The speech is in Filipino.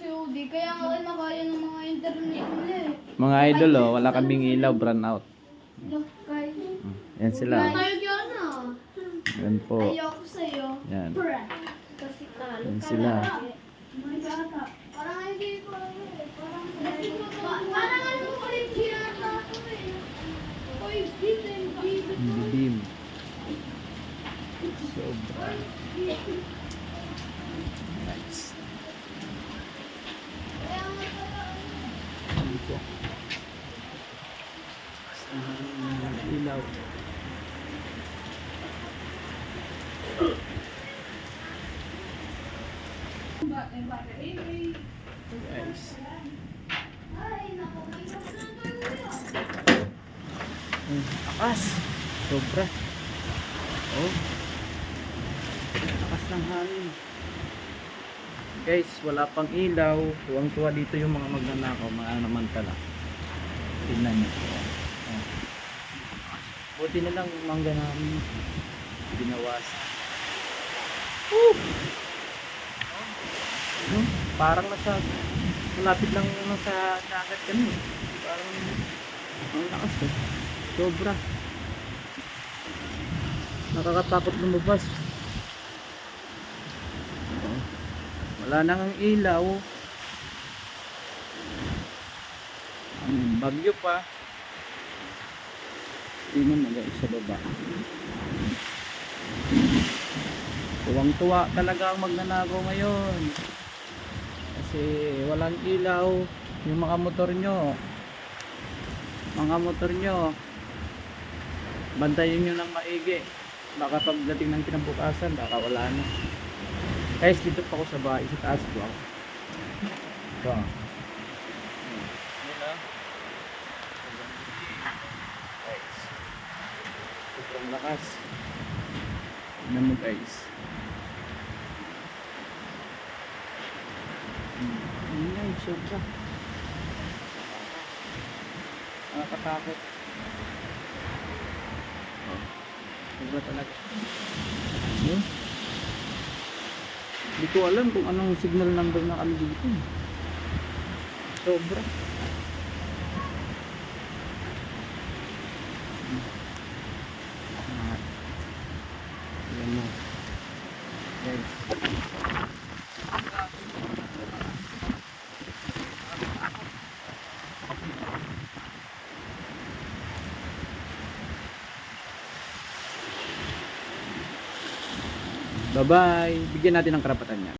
COD. Kaya nga kayo nakaya ng mga internet nila eh. Mga idol, oh, wala kaming ilaw, brown out. Look, guys. Yan sila. Tayo dyan ah. Yan po. Ayoko sa'yo. Yan. Kasi talo. Yan sila. Parang hindi ko alam eh. Parang ano ko ulit ginata ko eh. Oy, bitin. Dilim. Sobra. Nice. Dito. Ilaw. Guys. Akas. Sobra. Oh. Akas ng hangin. Guys, wala pang ilaw. Tuwang-tuwa dito yung mga magnanakaw. Mga naman pala. Tingnan nyo. Oh. Buti na lang yung mangga namin. Binawasan. Woo! Parang nasa malapit lang sa dagat kami. Parang ang lakas eh. Sobra. Nakakatakot lumabas. Wala nang ang ilaw. Ang bagyo pa. Tingnan mo guys sa baba. Tuwang-tuwa talaga ang magnanakaw ngayon. Kasi walang ilaw. Yung mga motor nyo. Bantayan nyo ng maigi. Baka pagdating ng kinabukasan, baka wala na. Guys, dito pa ako sa bahay. Sa taas ko ako. Ito. Yun ah. Guys. Sobrang lakas. Tignan mo guys. Ayan, sobra. Nakakatakot. Sobra talaga. Hindi ko alam kung anong signal number na kami dito. Sobra. Ayan mo. Guys. Bye-bye. Bigyan natin ng karapatan niya.